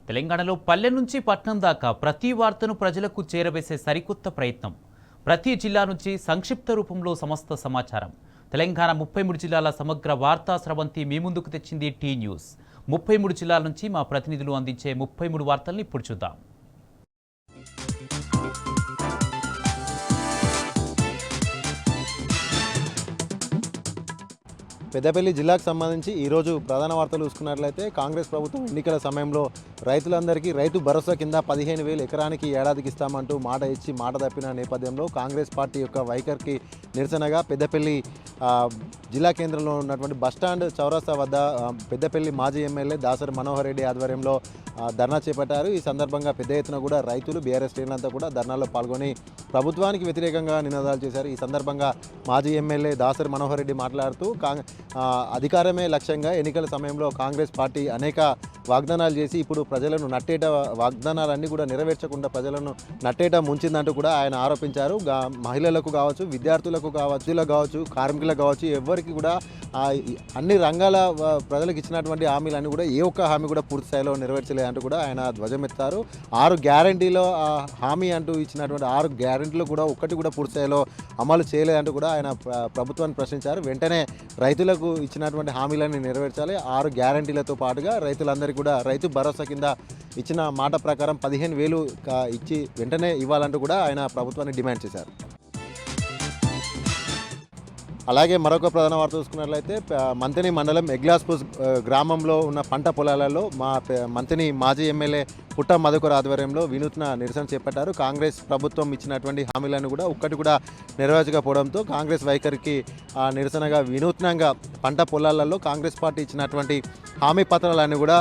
తెలంగాణలో పల్లె నుంచి పట్నం దాకా ప్రతి వార్తను ప్రజలకు చేరవేసే సరికొత్త ప్రయత్నం. ప్రతి జిల్లా నుంచి సంక్షిప్త రూపంలో సమస్త సమాచారం. తెలంగాణ 33 జిల్లాల సమగ్ర వార్తా స్రవంతి మీ ముందుకు తెచ్చింది టీ న్యూస్. 33 జిల్లాల నుంచి మా ప్రతినిధులు అందించే 33 వార్తల్ని ఇప్పుడు చూద్దాం. పెద్దపల్లి జిల్లాకు సంబంధించి ఈరోజు ప్రధాన వార్తలు చూసుకున్నట్లయితే కాంగ్రెస్ ప్రభుత్వం ఎన్నికల సమయంలో రైతులందరికీ రైతు భరోసా కింద 15,000 ఎకరానికి ఏడాదికి ఇస్తామంటూ మాట ఇచ్చి మాట తప్పిన నేపథ్యంలో కాంగ్రెస్ పార్టీ యొక్క వైఖరికి నిరసనగా పెద్దపల్లి జిల్లా కేంద్రంలో ఉన్నటువంటి బస్టాండ్ చౌరస్తా వద్ద పెద్దపల్లి మాజీ ఎమ్మెల్యే దాసరి మనోహర్ రెడ్డి ఆధ్వర్యంలో ధర్నా చేపట్టారు. ఈ సందర్భంగా పెద్ద ఎత్తున కూడా రైతులు బీఆర్ఎస్ శ్రేణులంతా కూడా ధర్నాలో పాల్గొని ప్రభుత్వానికి వ్యతిరేకంగా నినాదాలు చేశారు. ఈ సందర్భంగా మాజీ ఎమ్మెల్యే దాసరి మనోహర్ రెడ్డి మాట్లాడుతూ అధికారమే లక్ష్యంగా ఎన్నికల సమయంలో కాంగ్రెస్ పార్టీ అనేక వాగ్దానాలు చేసి ఇప్పుడు ప్రజలను నట్టేట వాగ్దానాలన్నీ కూడా నెరవేర్చకుండా ప్రజలను నట్టేట ముంచిందంటూ కూడా ఆయన ఆరోపించారు. మహిళలకు కావచ్చు, విద్యార్థులకు కావచ్చు, కార్మికులకు కావచ్చు, ఎవరికి కూడా అన్ని రంగాల ప్రజలకు ఇచ్చినటువంటి హామీలన్నీ కూడా ఏ ఒక్క హామీ కూడా పూర్తి స్థాయిలో నెరవేర్చలేదంటూ కూడా ఆయన ధ్వజమెత్తారు. 6 గ్యారంటీలో హామీ అంటూ ఇచ్చినటువంటి 6 గ్యారంటీలు కూడా ఒక్కటి కూడా పూర్తి స్థాయిలో అమలు చేయలేదంటూ కూడా ఆయన ప్రభుత్వాన్ని ప్రశ్నించారు. వెంటనే రైతులకు ఇచ్చినటువంటి హామీలన్నీ నెరవేర్చాలి. 6 గ్యారంటీలతో పాటుగా రైతులందరికీ కూడా రైతు భరోసా కింద ఇచ్చిన మాట ప్రకారం 15,000 ఇచ్చి వెంటనే ఇవ్వాలంటూ కూడా ఆయన ప్రభుత్వాన్ని డిమాండ్ చేశారు. అలాగే మరొక ప్రధాన వార్త చూసుకున్నట్లయితే మంతిని మండలం ఎగ్లాస్పూర్ గ్రామంలో ఉన్న పంట పొలాలలో మంతిని మాజీ ఎమ్మెల్యే పుట్ట మధుకర్ ఆధ్వర్యంలో వినూత్న నిరసన చేపట్టారు. కాంగ్రెస్ ప్రభుత్వం ఇచ్చినటువంటి హామీలను కూడా ఒక్కటి కూడా నెరవేర్చకపోవడంతో కాంగ్రెస్ వైఖరికి నిరసనగా వినూత్నంగా పంట పొలాలలో కాంగ్రెస్ పార్టీ ఇచ్చినటువంటి హామీ పత్రాలన్నీ కూడా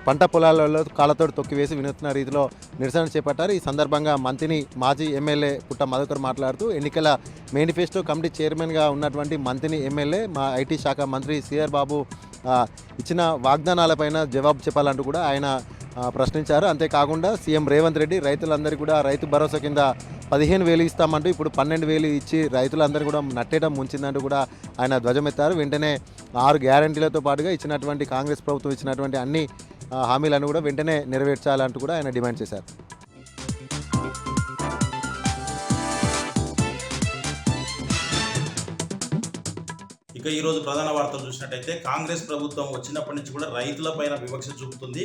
పంట పొలాలలో కాళ్ళతోటి తొక్కివేసి వినూత్న రీతిలో నిరసన చేపట్టారు. ఈ సందర్భంగా మంతిని మాజీ ఎమ్మెల్యే పుట్ట మధుకర్ మాట్లాడుతూ ఎన్నికల మేనిఫెస్టో కమిటీ చైర్మన్గా ఉన్నటువంటి మంతిని ఎమ్మెల్యే మా ఐటీ శాఖ మంత్రి సిఆర్ బాబు ఇచ్చిన వాగ్దానాలపైన జవాబు చెప్పాలంటూ కూడా ఆయన ప్రశ్నించారు. అంతేకాకుండా సీఎం రేవంత్ రెడ్డి రైతులందరికీ కూడా రైతు భరోసా కింద 15,000 ఇస్తామంటూ ఇప్పుడు 12,000 ఇచ్చి రైతులందరూ కూడా నట్టేయడం ముంచిందంటూ కూడా ఆయన ధ్వజమెత్తారు. వెంటనే 6 గ్యారంటీలతో పాటుగా ఇచ్చినటువంటి కాంగ్రెస్ ప్రభుత్వం ఇచ్చినటువంటి అన్ని హామీలను కూడా వెంటనే నెరవేర్చాలంటూ కూడా ఆయన డిమాండ్ చేశారు. ఇక ఈరోజు ప్రధాన వార్తలు చూసినట్టయితే కాంగ్రెస్ ప్రభుత్వం వచ్చినప్పటి నుంచి కూడా రైతులపైన వివక్ష చూపుతుంది.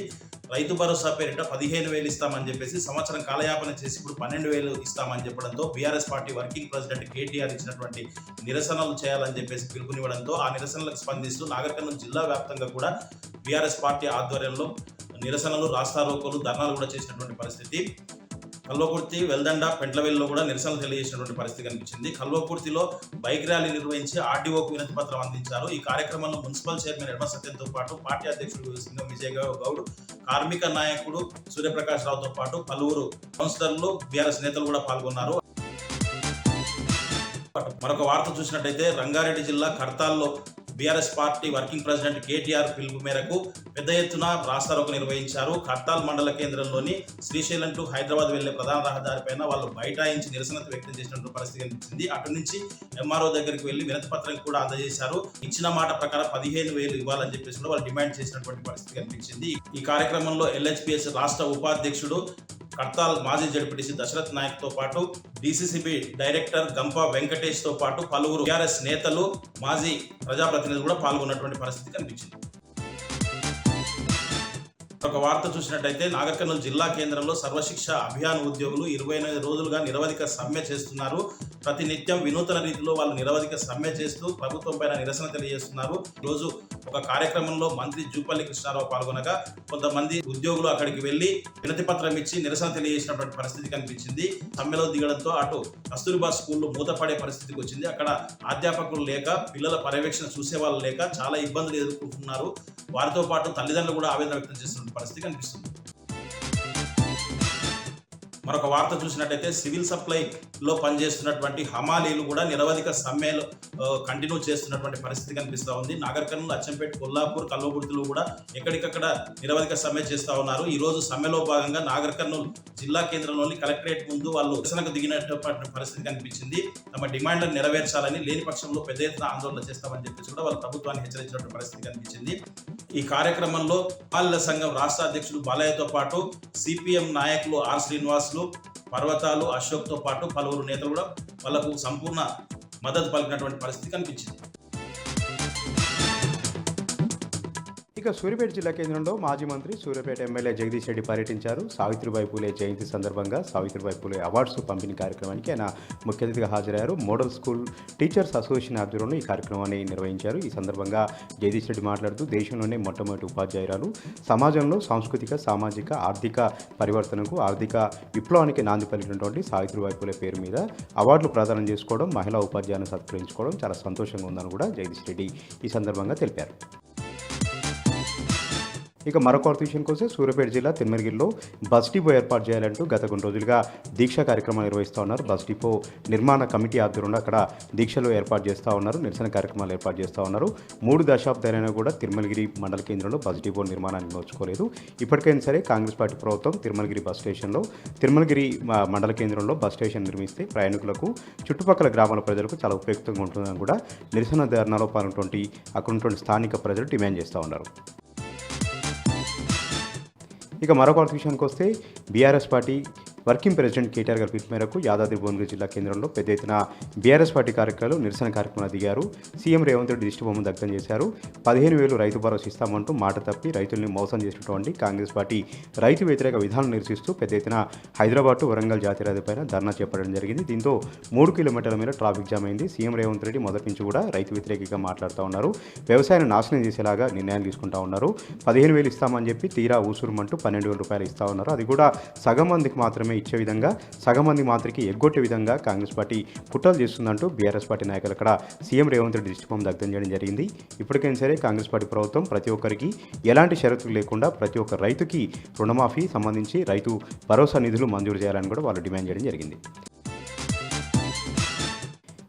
రైతు భరోసా పేరిట 15,000 ఇస్తామని చెప్పేసి సంవత్సరం కాలయాపన చేసి ఇప్పుడు 12,000 ఇస్తామని చెప్పడంతో BRS party working president KTR ఇచ్చినటువంటి నిరసనలు చేయాలని చెప్పేసి పిలుపునివ్వడంతో ఆ నిరసనలకు స్పందిస్తూ నాగర్ కర్నూలు జిల్లా వ్యాప్తంగా కూడా బీఆర్ఎస్ పార్టీ ఆధ్వర్యంలో నిరసనలు, రాస్తారోకోలు, ధర్నాలు కూడా చేసినటువంటి పరిస్థితి. కల్వకుర్తి, వెల్దండ, పెంట్లవేలులో కూడా నిరసనలు తెలియజేసినటువంటి పరిస్థితి కనిపించింది. కల్వకుర్తిలో బైక్ ర్యాలీ నిర్వహించి ఆర్డీఓకు వినతి పత్రం అందించారు. ఈ కార్యక్రమంలో మున్సిపల్ చైర్మన్ ఎడమ సత్యంతో పాటు పార్టీ అధ్యక్షుడు సింగం విజయ్ గౌడ్, కార్మిక నాయకుడు సూర్యప్రకాష్ రావుతో పాటు పలువురు కౌన్సిలర్లు, బీఆర్ఎస్ నేతలు కూడా పాల్గొన్నారు. మరొక వార్త చూసినట్టయితే రంగారెడ్డి జిల్లా కర్తాల్లో BRS party working president KTR పిలుపు మేరకు పెద్ద ఎత్తున రాస్తారోకో నిర్వహించారు. కర్తాల్ మండల కేంద్రంలోని శ్రీశైలం టు హైదరాబాద్ వెళ్లే ప్రధాన రహదారిపైన వాళ్ళు బైఠాయించి నిరసన వ్యక్తం చేసినటువంటి పరిస్థితి కనిపించింది. అటు నుంచి ఎంఆర్ఓ దగ్గరికి వెళ్లి వినతి పత్రం కూడా అందజేశారు. ఇచ్చిన మాట ప్రకారం 15,000 ఇవ్వాలని చెప్పేసి కూడా వాళ్ళు డిమాండ్ చేసినటువంటి పరిస్థితి కనిపించింది. ఈ కార్యక్రమంలో ఎల్హెచ్పిఎస్ రాష్ట్ర ఉపాధ్యక్షుడు కర్తాల్ మాజీ జడ్పీటీసీ దశరథ్ నాయక్ తో పాటు డీసీసీబీ డైరెక్టర్ గంప వెంకటేష్ తో పాటు పలువురు టీఆర్ఎస్ నేతలు, మాజీ ప్రజాప్రతినిధులు కూడా పాల్గొన్నటువంటి పరిస్థితి కనిపించింది. ఒక వార్త చూసినట్టయితే నాగర్ కర్నూలు జిల్లా కేంద్రంలో సర్వశిక్ష అభియాన్ ఉద్యోగులు 28 రోజులుగా నిరవధిక సమ్మె చేస్తున్నారు. ప్రతి నిత్యం వినూతన రీతిలో వాళ్ళు నిరవధిక సమ్మె చేస్తూ ప్రభుత్వం పైన నిరసన తెలియజేస్తున్నారు. ఈరోజు ఒక కార్యక్రమంలో మంత్రి జూపల్లి కృష్ణారావు పాల్గొనగా కొంతమంది ఉద్యోగులు అక్కడికి వెళ్లి వినతి పత్రం ఇచ్చి నిరసన తెలియజేసినటువంటి పరిస్థితి కనిపించింది. సమ్మెలో దిగడంతో అటు కస్తూరిబా స్కూళ్లు మూతపడే పరిస్థితికి వచ్చింది. అక్కడ అధ్యాపకులు లేక, పిల్లల పర్యవేక్షణ చూసే వాళ్ళు లేక చాలా ఇబ్బందులు ఎదుర్కొంటున్నారు. వారితో పాటు తల్లిదండ్రులు కూడా ఆవేదన వ్యక్తం చేస్తున్న పరిస్థితి కనిపిస్తుంది. మరొక వార్త చూసినట్టయితే సివిల్ సప్లైలో పనిచేస్తున్నటువంటి హమాలీలు కూడా నిరవధిక సమ్మెలు కంటిన్యూ చేస్తున్నటువంటి పరిస్థితి కనిపిస్తూ ఉంది. నాగర్ కర్నూలు, అచ్చంపేట, కొల్లాపూర్, కల్వకుర్తిలో కూడా ఎక్కడికక్కడ నిరవధిక సమ్మె చేస్తూ ఉన్నారు. ఈ రోజు సమ్మెలో భాగంగా నాగర్ కర్నూలు జిల్లా కేంద్రంలోని కలెక్టరేట్ ముందు వాళ్ళు నిరసనకు దిగినటువంటి పరిస్థితి కనిపించింది. తమ డిమాండ్లను నెరవేర్చాలని, లేని పక్షంలో పెద్ద ఎత్తున ఆందోళన చేస్తామని చెప్పేసి కూడా వాళ్ళు ప్రభుత్వాన్ని హెచ్చరించినటువంటి పరిస్థితి కనిపించింది. ఈ కార్యక్రమంలో బాలిల సంఘం రాష్ట్ర అధ్యక్షుడు బాలయ్యతో పాటు సిపిఎం నాయకులు ఆర్ శ్రీనివాసులు, పర్వతాలు, అశోక్తో పాటు పలువురు నేతలు కూడా వాళ్లకు సంపూర్ణ మద్దతు పలికినటువంటి పరిస్థితి కనిపించింది. ఇక సూర్యాపేట జిల్లా కేంద్రంలో మాజీ మంత్రి సూర్యాపేట ఎమ్మెల్యే జగదీష్ రెడ్డి పర్యటించారు. సావిత్రిబాయి పూలే జయంతి సందర్భంగా సావిత్రిబాయి పూలే అవార్డ్స్ పంపిణీ కార్యక్రమానికి ఆయన ముఖ్య అతిథిగా హాజరయ్యారు. మోడల్ స్కూల్ టీచర్స్ అసోసియేషన్ ఆధ్వర్యంలో ఈ కార్యక్రమాన్ని నిర్వహించారు. ఈ సందర్భంగా జగదీష్ రెడ్డి మాట్లాడుతూ దేశంలోనే మొట్టమొదటి ఉపాధ్యాయురాలు, సమాజంలో సాంస్కృతిక, సామాజిక, ఆర్థిక పరివర్తనకు, ఆర్థిక విప్లవానికి నాంది పలికినటువంటి సావిత్రిబాయి పూలే పేరు మీద అవార్డులు ప్రదానం చేసుకోవడం, మహిళా ఉపాధ్యాయులను సత్కరించుకోవడం చాలా సంతోషంగా ఉందని కూడా జగదీష్ రెడ్డి ఈ సందర్భంగా తెలిపారు. ఇక మరొక విషయానికి వస్తే సూర్యాపేట జిల్లా తిరుమలగిరిలో బస్ డిపో ఏర్పాటు చేయాలంటూ గత కొన్ని రోజులుగా దీక్షా కార్యక్రమాలు నిర్వహిస్తూ ఉన్నారు. బస్ డిపో నిర్మాణ కమిటీ ఆధ్వర్యంలో అక్కడ దీక్షలు ఏర్పాటు చేస్తూ ఉన్నారు, నిరసన కార్యక్రమాలు ఏర్పాటు చేస్తూ ఉన్నారు. 3 దశాబ్దాలైనా కూడా తిరుమలగిరి మండల కేంద్రంలో బస్ డిపో నిర్మాణాన్ని నోచుకోలేదు. ఇప్పటికైనా సరే కాంగ్రెస్ పార్టీ ప్రభుత్వం తిరుమలగిరి బస్ స్టేషన్లో, తిరుమలగిరి మండల కేంద్రంలో బస్ స్టేషన్ నిర్మిస్తే ప్రయాణికులకు, చుట్టుపక్కల గ్రామాల ప్రజలకు చాలా ఉపయుక్తంగా ఉంటుందని కూడా నిరసన ధర్నాలో పాల్గొన్నటువంటి అక్కడ ఉన్నటువంటి స్థానిక ప్రజలు డిమాండ్ చేస్తూ ఉన్నారు. ఇక మరొక విషయానికి వస్తే BRS party working president KTR గారి పిలుపు మేరకు యాదాద్రి భువనగిరి జిల్లా కేంద్రంలో పెద్ద ఎత్తున బీఆర్ఎస్ పార్టీ కార్యకర్తలు నిరసన కార్యక్రమాలు దిగారు. సీఎం రేవంత్ రెడ్డి దిష్టిబొమ్మ దగ్ధం చేశారు. 15,000 రైతు భరోసా ఇస్తామంటూ మాట తప్పి రైతుల్ని మోసం చేసినటువంటి కాంగ్రెస్ పార్టీ రైతు వ్యతిరేక విధానం నిరసిస్తూ పెద్ద ఎత్తున హైదరాబాద్ టు వరంగల్ జాతీయ రహదారిపైన ధర్నా చేపట్టడం జరిగింది. దీంతో 3 కిలోమీటర్ల మేర ట్రాఫిక్ జామ్ అయింది. సీఎం రేవంత్ రెడ్డి మొదటి నుంచి కూడా రైతు వ్యతిరేకంగా మాట్లాడుతూ ఉన్నారు. వ్యవసాయాన్ని నాశనం చేసేలాగా నిర్ణయాలు తీసుకుంటా ఉన్నారు. 15,000 ఇస్తామని చెప్పి తీరా ఊసురుమంటూ 12,000 రూపాయలు ఇస్తా ఉన్నారు. అది కూడా సగం మందికి మాత్రమే ఇచ్చే విధంగా, సగం మంది మాత్రకి ఎగ్గొట్టే విధంగా కాంగ్రెస్ పార్టీ కుట్రలు చేస్తుందంటూ బీఆర్ఎస్ పార్టీ నాయకులు అక్కడ సీఎం రేవంత్ రెడ్డి దిష్టిబొమ్మ దగ్ధం చేయడం జరిగింది. ఇప్పటికైనా సరే కాంగ్రెస్ పార్టీ ప్రభుత్వం ప్రతి ఒక్కరికి ఎలాంటి షరతులు లేకుండా ప్రతి ఒక్క రైతుకి రుణమాఫీ సంబంధించి రైతు భరోసా నిధులు మంజూరు చేయాలని కూడా వాళ్ళు డిమాండ్ చేయడం జరిగింది.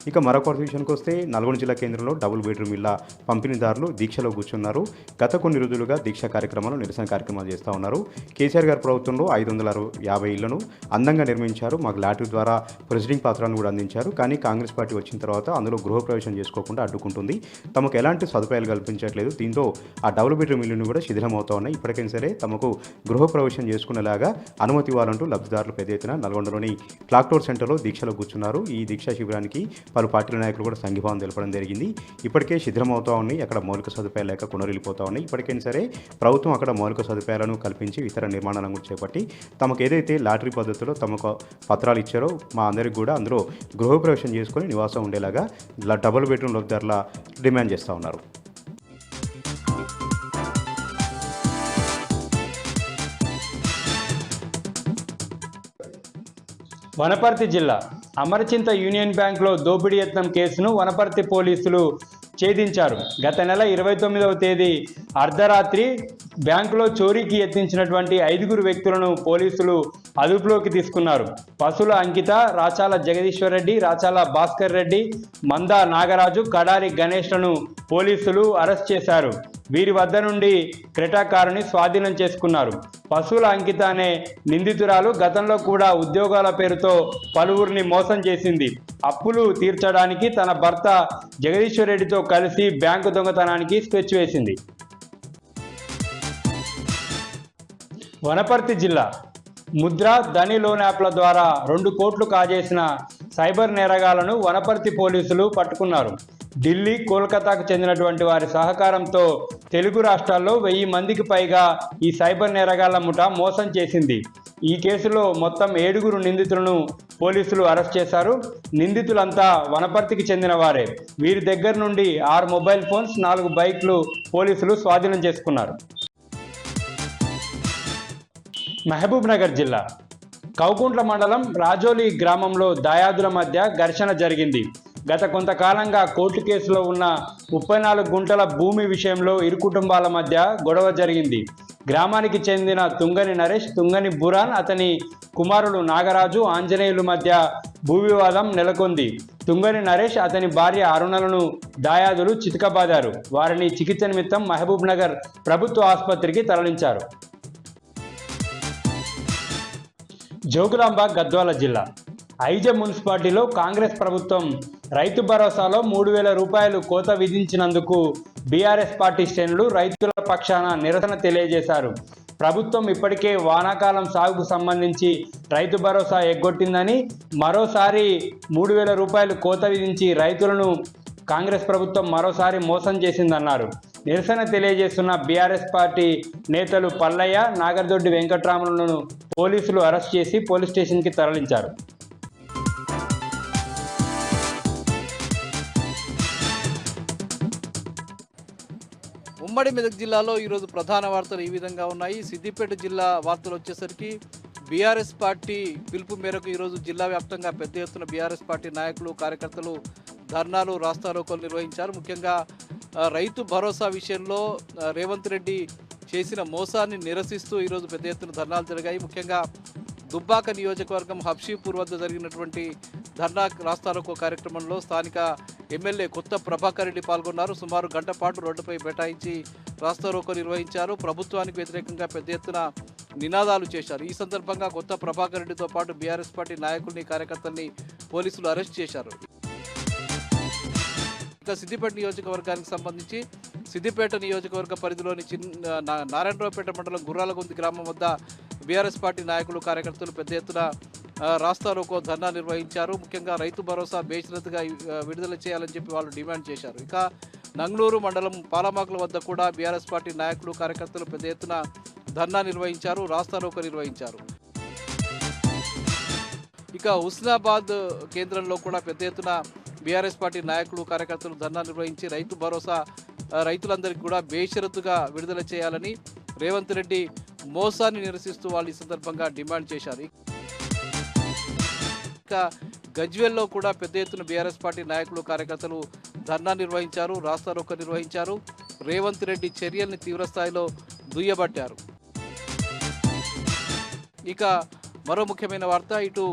ఇక మరొక విషయానికి వస్తే నల్గొండ జిల్లా కేంద్రంలో డబుల్ బెడ్రూమ్ ఇళ్ల పంపిణీదారులు దీక్షలో కూర్చున్నారు. గత కొన్ని రోజులుగా దీక్షా కార్యక్రమాలు, నిరసన కార్యక్రమాలు చేస్తూ ఉన్నారు. కేసీఆర్ గారి ప్రభుత్వంలో 550 ఇళ్లను అందంగా నిర్మించారు. మాకు లాటరీ ద్వారా ప్రెసిడెంట్ పత్రాలను కూడా అందించారు. కానీ కాంగ్రెస్ పార్టీ వచ్చిన తర్వాత అందులో గృహప్రవేశం చేసుకోకుండా అడ్డుకుంటుంది. తమకు ఎలాంటి సదుపాయాలు కల్పించట్లేదు. దీంతో ఆ డబుల్ బెడ్రూమ్ ఇళ్లను కూడా శిథిలమవుతా ఉన్నాయి. ఇప్పటికైనా సరే తమకు గృహప్రవేశం చేసుకునేలాగా అనుమతి ఇవ్వాలంటూ లబ్ధిదారులు పెద్ద ఎత్తున నల్గొండలోని క్లాక్ టవర్ సెంటర్లో దీక్షలో కూర్చున్నారు. ఈ దీక్షా శిబిరానికి పలు పార్టీల నాయకులు కూడా సంఘీభావం తెలపడం జరిగింది. ఇప్పటికే శిథిలమవుతా ఉన్నాయి. అక్కడ మౌలిక సదుపాయాలు లేక కొనరిల్లిపోతా ఉన్నాయి. ఇప్పటికైనా సరే ప్రభుత్వం అక్కడ మౌలిక సదుపాయాలను కల్పించి ఇతర నిర్మాణాలను కూడా చేపట్టి తమకు ఏదైతే లాటరీ పద్ధతిలో తమకు పత్రాలు ఇచ్చారో మా అందరికీ కూడా అందులో గృహప్రవేశం చేసుకొని నివాసం ఉండేలాగా డబుల్ బెడ్రూమ్ లబ్ధిదారుల డిమాండ్ చేస్తూ ఉన్నారు. వనపర్తి జిల్లా అమరచింత యూనియన్ బ్యాంక్లో దోపిడీ యత్నం కేసును వనపర్తి పోలీసులు ఛేదించారు. గత నెల 29వ తేదీ అర్ధరాత్రి బ్యాంకులో చోరీకి యత్నించినటువంటి 5 వ్యక్తులను పోలీసులు అదుపులోకి తీసుకున్నారు. పసుల అంకిత, రాచాల జగదీశ్వర్ రెడ్డి, రాచాల భాస్కర్ రెడ్డి, మందా నాగరాజు, కడారి గణేష్లను పోలీసులు అరెస్ట్ చేశారు. వీరి వద్ద నుండి క్రెటా కారుని స్వాధీనం చేసుకున్నారు. పశువుల అంకిత అనే నిందితురాలు గతంలో కూడా ఉద్యోగాల పేరుతో పలువురిని మోసం చేసింది. అప్పులు తీర్చడానికి తన భర్త జగదీశ్వర్ రెడ్డితో కలిసి బ్యాంకు దొంగతనానికి స్కెచ్ వేసింది. వనపర్తి జిల్లా ముద్ర, ధని లోన్ యాప్ల ద్వారా 2 కోట్లు కాజేసిన సైబర్ నేరగాళ్లను వనపర్తి పోలీసులు పట్టుకున్నారు. ఢిల్లీ, కోల్కతాకు చెందినటువంటి వారి సహకారంతో తెలుగు రాష్ట్రాల్లో 1000 మందికి పైగా ఈ సైబర్ నేరగాళ్ల ముఠా మోసం చేసింది. ఈ కేసులో మొత్తం 7 నిందితులను పోలీసులు అరెస్ట్ చేశారు. నిందితులంతా వనపర్తికి చెందిన వారే. వీరి దగ్గర నుండి 6 మొబైల్ ఫోన్స్, 4 బైక్లు పోలీసులు స్వాధీనం చేసుకున్నారు. మహబూబ్ నగర్ జిల్లా కౌకుంట్ల మండలం రాజోలి గ్రామంలో దాయాదుల మధ్య ఘర్షణ జరిగింది. గత కొంతకాలంగా కోర్టు కేసులో ఉన్న 34 గుంటల భూమి విషయంలో ఇరు కుటుంబాల మధ్య గొడవ జరిగింది. గ్రామానికి చెందిన తుంగని నరేష్, తుంగని బురాన్, అతని కుమారుడు నాగరాజు, ఆంజనేయుల మధ్య భూ వివాదం నెలకొంది. తుంగని నరేష్, అతని భార్య అరుణలను దాయాదులు చితకబాదారు. వారిని చికిత్స నిమిత్తం మహబూబ్ నగర్ ప్రభుత్వ ఆసుపత్రికి తరలించారు. జోగులాంబ గద్వాల జిల్లా ఐజ మున్సిపాలిటీలో కాంగ్రెస్ ప్రభుత్వం రైతు భరోసాలో 3,000 రూపాయలు కోత విధించినందుకు బీఆర్ఎస్ పార్టీ శ్రేణులు రైతులపై పక్షాన నిరసన తెలియజేశారు. ప్రభుత్వం ఇప్పటికే వానాకాలం సాగుకు సంబంధించి రైతు భరోసా ఎగ్గొట్టిందని, మరోసారి 3,000 రూపాయలు కోత విధించి రైతులను కాంగ్రెస్ ప్రభుత్వం మరోసారి మోసం చేసిందన్నారు. నిరసన తెలియజేస్తున్న బీఆర్ఎస్ పార్టీ నేతలు పల్లయ్య, నాగర్దొడ్డి వెంకట్రామలను పోలీసులు అరెస్ట్ చేసి పోలీస్ స్టేషన్కి తరలించారు. ఉమ్మడి మెదక్ జిల్లాలో ఈరోజు ప్రధాన వార్తలు ఈ విధంగా ఉన్నాయి. సిద్దిపేట జిల్లా వార్తలు వచ్చేసరికి బీఆర్ఎస్ పార్టీ పిలుపు మేరకు ఈరోజు జిల్లా వ్యాప్తంగా పెద్ద ఎత్తున బీఆర్ఎస్ పార్టీ నాయకులు, కార్యకర్తలు ధర్నాలు, రాస్తారోకోలు నిర్వహించారు. ముఖ్యంగా రైతు భరోసా విషయంలో రేవంత్ రెడ్డి చేసిన మోసాన్ని నిరసిస్తూ ఈరోజు పెద్ద ఎత్తున ధర్నాలు జరిగాయి. ముఖ్యంగా దుబ్బాక నియోజకవర్గం హబ్షీపూర్ వద్ద జరిగినటువంటి ధర్నా రాస్తారోకో కార్యక్రమంలో స్థానిక ఎమ్మెల్యే కొత్త ప్రభాకర్ రెడ్డి పాల్గొన్నారు. సుమారు గంట పాటు రోడ్డుపై బైఠాయించి రాస్తారోకో నిర్వహించారు. ప్రభుత్వానికి వ్యతిరేకంగా పెద్ద ఎత్తున నినాదాలు చేశారు. ఈ సందర్భంగా కొత్త ప్రభాకర్ రెడ్డితో పాటు బీఆర్ఎస్ పార్టీ నాయకుల్ని, కార్యకర్తల్ని పోలీసులు అరెస్ట్ చేశారు. ఇక సిద్దిపేట నియోజకవర్గానికి సంబంధించి సిద్దిపేట నియోజకవర్గ పరిధిలోని నారాయణరావుపేట మండలం గుర్రాలగొంది గ్రామం వద్ద బీఆర్ఎస్ పార్టీ నాయకులు, కార్యకర్తలు పెద్ద ఎత్తున రాస్తారోకో ధర్నా నిర్వహించారు. ముఖ్యంగా రైతు భరోసా బేషరతుగా విడుదల చేయాలని చెప్పి వాళ్ళు డిమాండ్ చేశారు. ఇక నంగళూరు మండలం పాలమాకుల వద్ద కూడా బీఆర్ఎస్ పార్టీ నాయకులు, కార్యకర్తలు పెద్ద ఎత్తున ధర్నా నిర్వహించారు, రాస్తారోకో నిర్వహించారు. ఇక హుస్నాబాద్ కేంద్రంలో కూడా పెద్ద ఎత్తున బీఆర్ఎస్ పార్టీ నాయకులు, కార్యకర్తలు ధర్నా నిర్వహించి రైతు భరోసా రైతులందరికీ కూడా బేషరతుగా విడుదల చేయాలని, రేవంత్ రెడ్డి మోసాన్ని నిరసిస్తూ వాళ్ళు ఈ సందర్భంగా డిమాండ్ చేశారు. ఇక గజ్వేల్లో కూడా పెద్ద ఎత్తున బీఆర్ఎస్ పార్టీ నాయకులు, కార్యకర్తలు ధర్నా నిర్వహించారు, రాస్తారోకో నిర్వహించారు. రేవంత్ రెడ్డి చర్యల్ని తీవ్రస్థాయిలో దుయ్యబట్టారు. ఇక మరో ముఖ్యమైన వార్త, ఇటు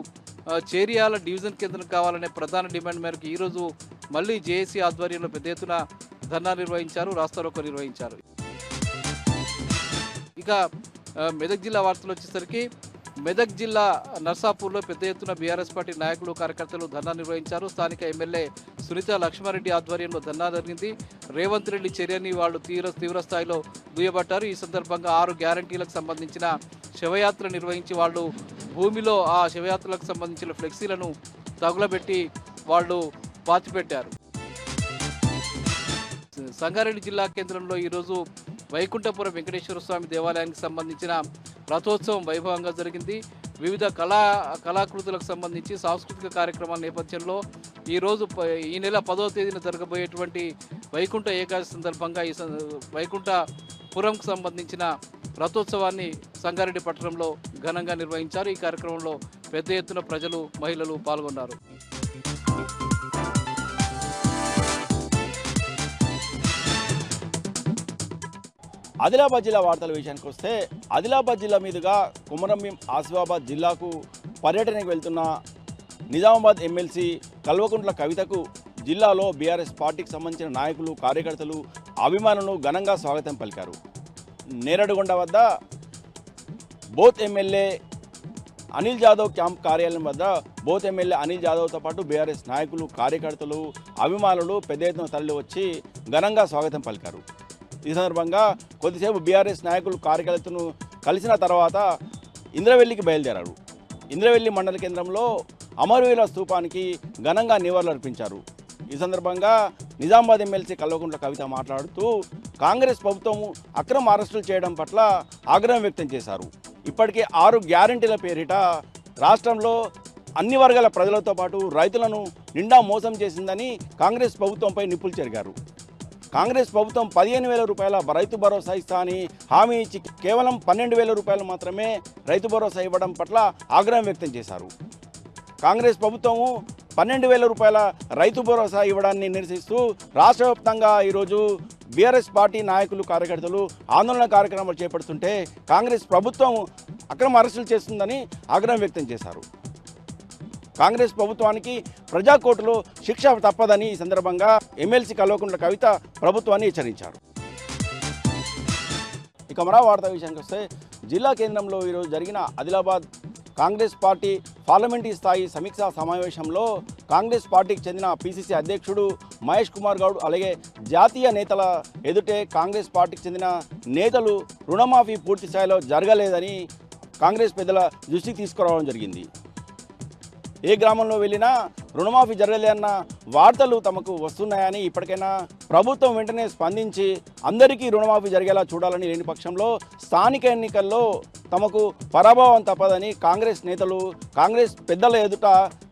చేరియాల డివిజన్ కేంద్రం కావాలనే ప్రధాన డిమాండ్ మేరకు ఈరోజు మళ్ళీ జేఏసీ ఆధ్వర్యంలో పెద్ద ఎత్తున ధర్నా నిర్వహించారు, రాస్తారోకో నిర్వహించారు. ఇక మెదక్ జిల్లా వార్తలు వచ్చేసరికి మెదక్ జిల్లా నర్సాపూర్లో పెద్ద ఎత్తున బీఆర్ఎస్ పార్టీ నాయకులు, కార్యకర్తలు ధర్నా నిర్వహించారు. స్థానిక ఎమ్మెల్యే సునీత లక్ష్మారెడ్డి ఆధ్వర్యంలో ధర్నా జరిగింది. రేవంత్ రెడ్డి చర్యని వాళ్ళు తీవ్ర స్థాయిలో దుయ్యబట్టారు. ఈ సందర్భంగా 6 గ్యారంటీలకు సంబంధించిన శవయాత్ర నిర్వహించి వాళ్ళు భూమిలో ఆ శవయాత్రలకు సంబంధించిన ఫ్లెక్సీలను తగులబెట్టి వాళ్ళు పాతిపెట్టారు. సంగారెడ్డి జిల్లా కేంద్రంలో ఈరోజు వైకుంఠపురం వెంకటేశ్వర స్వామి దేవాలయానికి సంబంధించిన రథోత్సవం వైభవంగా జరిగింది. వివిధ కళాకృతులకు సంబంధించి సాంస్కృతిక కార్యక్రమాల నేపథ్యంలో ఈరోజు ఈ నెల 10వ తేదీన జరగబోయేటువంటి వైకుంఠ ఏకాదశి సందర్భంగా ఈ వైకుంఠపురంకు సంబంధించిన రథోత్సవాన్ని సంగారెడ్డి పట్టణంలో ఘనంగా నిర్వహించారు. ఈ కార్యక్రమంలో పెద్ద ఎత్తున ప్రజలు, మహిళలు పాల్గొన్నారు. ఆదిలాబాద్ జిల్లా వార్తల విషయానికి వస్తే, ఆదిలాబాద్ జిల్లా మీదుగా కొమరంభీం ఆసిఫాబాద్ జిల్లాకు పర్యటనకు వెళ్తున్న నిజామాబాద్ ఎమ్మెల్సీ కల్వకుంట్ల కవితకు జిల్లాలో బీఆర్ఎస్ పార్టీకి సంబంధించిన నాయకులు, కార్యకర్తలు, అభిమానులు ఘనంగా స్వాగతం పలికారు. నేరడుగొండ వద్ద both MLA Anil Jadhav camp కార్యాలయం వద్ద బోత్ ఎమ్మెల్యే అనిల్ జాదవ్తో పాటు బీఆర్ఎస్ నాయకులు, కార్యకర్తలు, అభిమానులు పెద్ద ఎత్తున తరలి వచ్చి ఘనంగా స్వాగతం పలికారు. ఈ సందర్భంగా కొద్దిసేపు బీఆర్ఎస్ నాయకులు, కార్యకర్తలను కలిసిన తర్వాత ఇంద్రవెల్లికి బయలుదేరారు. ఇంద్రవెల్లి మండల కేంద్రంలో అమరవీరుల స్తూపానికి ఘనంగా నివాళులర్పించారు. ఈ సందర్భంగా నిజామాబాద్ ఎమ్మెల్సీ కల్వకుంట్ల కవిత మాట్లాడుతూ కాంగ్రెస్ ప్రభుత్వం అక్రమ అరెస్టులు చేయడం పట్ల ఆగ్రహం వ్యక్తం చేశారు. ఇప్పటికే 6 గ్యారంటీల పేరిట రాష్ట్రంలో అన్ని వర్గాల ప్రజలతో పాటు రైతులను నిండా మోసం చేసిందని కాంగ్రెస్ ప్రభుత్వంపై నిప్పులు చెరిగారు. కాంగ్రెస్ ప్రభుత్వం 15,000 రూపాయల రైతు భరోసా ఇస్తా అని హామీ ఇచ్చి కేవలం 12,000 రూపాయలు మాత్రమే రైతు భరోసా ఇవ్వడం పట్ల ఆగ్రహం వ్యక్తం చేశారు. కాంగ్రెస్ ప్రభుత్వము 12,000 రూపాయల రైతు భరోసా ఇవ్వడాన్ని నిరసిస్తూ రాష్ట్ర వ్యాప్తంగా ఈరోజు బీఆర్ఎస్ పార్టీ నాయకులు, కార్యకర్తలు ఆందోళన కార్యక్రమాలు చేపడుతుంటే కాంగ్రెస్ ప్రభుత్వం అక్రమ అరెస్టులు చేస్తుందని ఆగ్రహం వ్యక్తం చేశారు. కాంగ్రెస్ ప్రభుత్వానికి ప్రజాకోర్టులో శిక్ష తప్పదని ఈ సందర్భంగా ఎమ్మెల్సీ కల్వకుంట్ల కవిత ప్రభుత్వాన్ని హెచ్చరించారు. ఇక మరో వార్తా విషయానికి వస్తే, జిల్లా కేంద్రంలో ఈరోజు జరిగిన ఆదిలాబాద్ కాంగ్రెస్ పార్టీ పార్లమెంటరీ స్థాయి సమీక్షా సమావేశంలో కాంగ్రెస్ పార్టీకి చెందిన పిసిసి అధ్యక్షుడు మహేష్ కుమార్ గౌడ్ అలాగే జాతీయ నేతల ఎదుటే కాంగ్రెస్ పార్టీకి చెందిన నేతలు రుణమాఫీ పూర్తి స్థాయిలో జరగలేదని కాంగ్రెస్ పెద్దల దృష్టికి తీసుకురావడం జరిగింది. ఏ గ్రామంలో వెళ్ళినా రుణమాఫీ జరగలేదన్న వార్తలు తమకు వస్తున్నాయని, ఇప్పటికైనా ప్రభుత్వం వెంటనే స్పందించి అందరికీ రుణమాఫీ జరిగేలా చూడాలని, లేని పక్షంలో స్థానిక ఎన్నికల్లో తమకు పరాభవం తప్పదని కాంగ్రెస్ నేతలు కాంగ్రెస్ పెద్దల ఎదుట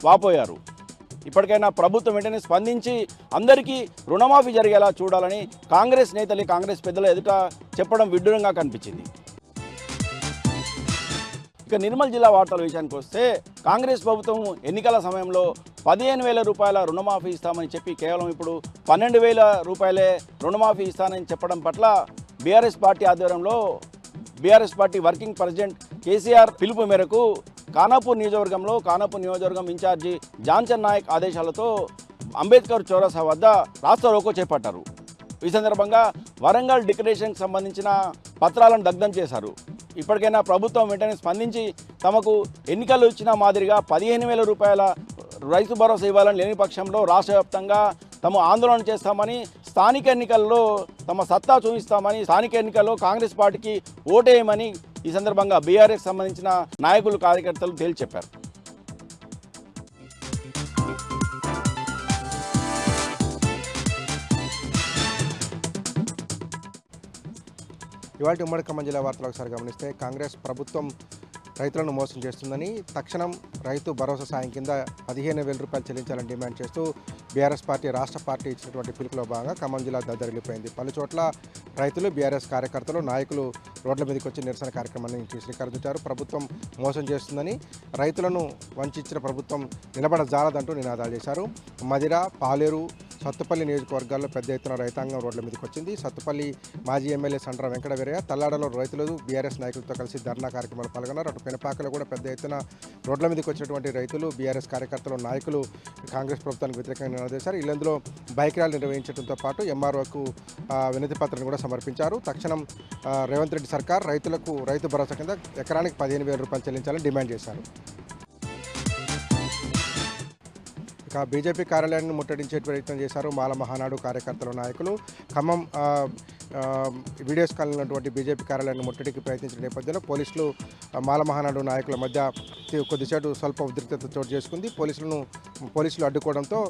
వాపోయారు. ఇప్పటికైనా ప్రభుత్వం వెంటనే స్పందించి అందరికీ రుణమాఫీ జరిగేలా చూడాలని కాంగ్రెస్ నేతలు కాంగ్రెస్ పెద్దల ఎదుట చెప్పడం విడ్డూరంగా కనిపించింది. ఇక నిర్మల్ జిల్లా వార్తల విషయానికి వస్తే కాంగ్రెస్ ప్రభుత్వం ఎన్నికల సమయంలో 15,000 రూపాయల రుణమాఫీ ఇస్తామని చెప్పి కేవలం ఇప్పుడు 12,000 రూపాయలే రుణమాఫీ ఇస్తానని చెప్పడం పట్ల బీఆర్ఎస్ పార్టీ ఆధ్వర్యంలో BRS party working president KCR పిలుపు మేరకు ఖానాపూర్ నియోజకవర్గం ఇన్ఛార్జి జాన్సన్ నాయక్ ఆదేశాలతో అంబేద్కర్ చౌరసా వద్ద రాస్తా రోకో చేపట్టారు. ఈ సందర్భంగా వరంగల్ డిక్లరేషన్కి సంబంధించిన పత్రాలను దగ్ధం చేశారు. ఇప్పటికైనా ప్రభుత్వం వెంటనే స్పందించి తమకు ఎన్నికలు ఇచ్చిన మాదిరిగా 15,000 రూపాయల రైతు భరోసా ఇవ్వాలని, లేని పక్షంలో రాష్ట్ర వ్యాప్తంగా తాము ఆందోళన చేస్తామని, స్థానిక ఎన్నికల్లో తమ సత్తా చూపిస్తామని, స్థానిక ఎన్నికల్లో కాంగ్రెస్ పార్టీకి ఓటేయమని ఈ సందర్భంగా బీఆర్ఎస్ సంబంధించిన నాయకులు కార్యకర్తలు తేల్చి చెప్పారు. ఇవాళ ఉమ్మడి ఖమ్మం జిల్లా వార్తలు ఒకసారి గమనిస్తే కాంగ్రెస్ ప్రభుత్వం రైతులను మోసం చేస్తుందని, తక్షణం రైతు భరోసా సాయం కింద 15,000 రూపాయలు చెల్లించాలని డిమాండ్ చేస్తూ బీఆర్ఎస్ పార్టీ రాష్ట్ర పార్టీ ఇచ్చినటువంటి పిలుపులో భాగంగా ఖమ్మం జిల్లా దద్దరిల్లిపోయింది. పలు చోట్ల రైతులు, బీఆర్ఎస్ కార్యకర్తలు, నాయకులు రోడ్ల మీదకి వచ్చి నిరసన కార్యక్రమాన్ని శ్రీకారం చుట్టారు. ప్రభుత్వం మోసం చేస్తుందని, రైతులను వంచిన ప్రభుత్వం నిలబడజాలదంటూ నినాదాలు చేశారు. మదిర, పాలేరు, సత్తుపల్లి నియోజకవర్గాల్లో పెద్ద ఎత్తున రైతాంగం రోడ్ల మీదకి వచ్చింది. సత్తుపల్లి మాజీ ఎమ్మెల్యే సండ్ర వెంకట వీరయ్య, తల్లాడలో రైతులు బీఆర్ఎస్ నాయకులతో కలిసి ధర్నా కార్యక్రమాలు పాల్గొన్నారు. అటు పెనపాకలో కూడా పెద్ద ఎత్తున రోడ్ల మీదకి వచ్చినటువంటి రైతులు, బీఆర్ఎస్ కార్యకర్తలు, నాయకులు కాంగ్రెస్ ప్రభుత్వానికి వ్యతిరేకంగా నినాదాలు చేశారు. ఇళ్లందులో బైక్ ర్యాలీ నిర్వహించడంతో పాటు ఎంఆర్ఓకు వినతి పత్రాన్ని కూడా సమర్పించారు. తక్షణం రేవంత్ రెడ్డి సర్కార్ రైతులకు రైతు భరోసా కింద ఎకరానికి 15,000 రూపాయలు చెల్లించాలని డిమాండ్ చేశారు. ఇక బీజేపీ కార్యాలయాన్ని ముట్టడించే ప్రయత్నం చేశారు మాల మహానాడు కార్యకర్తలు, నాయకులు. ఖమ్మం వీడియోస్ కాల్ ఉన్నటువంటి బీజేపీ కార్యాలయాన్ని ముట్టడికి ప్రయత్నించిన నేపథ్యంలో పోలీసులు మాల మహానాడు నాయకుల మధ్య కొద్దిసేపు స్వల్ప ఉద్రిక్తత చోటు చేసుకుంది. పోలీసులు అడ్డుకోవడంతో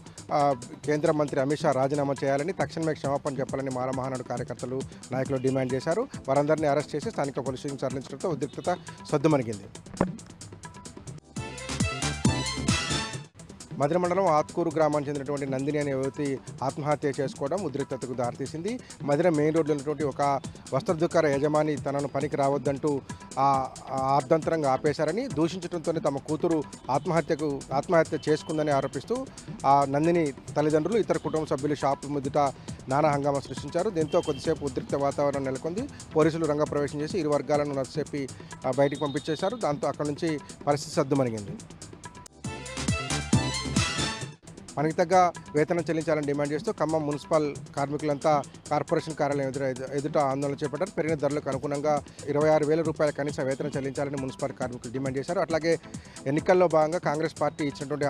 కేంద్ర మంత్రి అమిత్ షా రాజీనామా చేయాలని, తక్షణమే క్షమాపణ చెప్పాలని మాల మహానాడు కార్యకర్తలు, నాయకులు డిమాండ్ చేశారు. వారందరినీ అరెస్ట్ చేసి స్థానిక పోలీసులను తరలించడంతో ఉద్రిక్తత సద్దుమణిగింది. మదిర మండలం ఆత్కూరు గ్రామానికి చెందినటువంటి నందిని అనే యువతి ఆత్మహత్య చేసుకోవడం ఉద్రిక్తతకు దారితీసింది. మదిర మెయిన్ రోడ్లో ఉన్నటువంటి ఒక వస్త్ర దుకాణ యజమాని తనను పనికి రావద్దంటూ అర్ధంతరంగా ఆపేశారని, దూషించడంతోనే తమ కూతురు ఆత్మహత్య చేసుకుందని ఆరోపిస్తూ ఆ నందిని తల్లిదండ్రులు, ఇతర కుటుంబ సభ్యులు షాపు ముందుట నానా హంగామా సృష్టించారు. దీంతో కొద్దిసేపు ఉద్రిక్త వాతావరణం నెలకొంది. పోలీసులు రంగప్రవేశం చేసి ఇరు వర్గాలను నచ్చచెప్పి బయటికి పంపించేశారు. దాంతో అక్కడి నుంచి పరిస్థితి సద్దుమణిగింది. పనికి తగ్గ వేతనం చెల్లించాలని డిమాండ్ చేస్తూ ఖమ్మం మున్సిపల్ కార్మికులంతా కార్పొరేషన్ కార్యాలయం ఎదుట ఆందోళన చేపట్టారు. పెరిగిన ధరలకు అనుగుణంగా 26,000 రూపాయల కనీస వేతనం చెల్లించాలని మున్సిపల్ కార్మికులు డిమాండ్ చేశారు. అట్లాగే ఎన్నికల్లో భాగంగా కాంగ్రెస్ పార్టీ ఇచ్చినటువంటి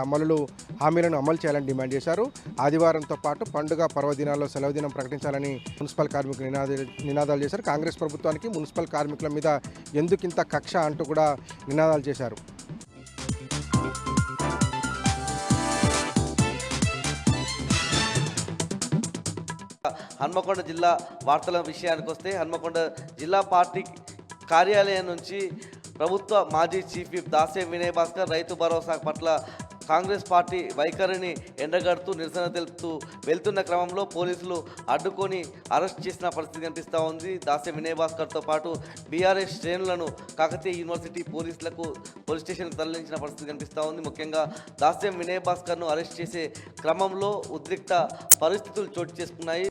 హామీలను అమలు చేయాలని డిమాండ్ చేశారు. ఆదివారంతో పాటు పండుగ పర్వదినాల్లో సెలవు దినం ప్రకటించాలని మున్సిపల్ కార్మికులు నినాదాలు చేశారు. కాంగ్రెస్ ప్రభుత్వానికి మున్సిపల్ కార్మికుల మీద ఎందుకింత కక్ష అంటూ కూడా నినాదాలు చేశారు. హన్మకొండ జిల్లా వార్తల విషయానికి వస్తే, హన్మకొండ జిల్లా పార్టీ కార్యాలయం నుంచి ప్రభుత్వ మాజీ చీఫ్ విప్ దాసే వినయ్ భాస్కర్ రైతు భరోసా పట్ల కాంగ్రెస్ పార్టీ వైఖరిని ఎండగడుతూ నిరసన తెలుపుతూ వెళ్తున్న క్రమంలో పోలీసులు అడ్డుకొని అరెస్ట్ చేసిన పరిస్థితి కనిపిస్తూ ఉంది. దాసే వినయ్ భాస్కర్తో పాటు బీఆర్ఎస్ శ్రేణులను కాకతీయ యూనివర్సిటీ పోలీస్ స్టేషన్కి తరలించిన పరిస్థితి కనిపిస్తూ ఉంది. ముఖ్యంగా దాసే వినయ్ భాస్కర్ను అరెస్ట్ చేసే క్రమంలో ఉద్రిక్త పరిస్థితులు చోటు చేసుకున్నాయి.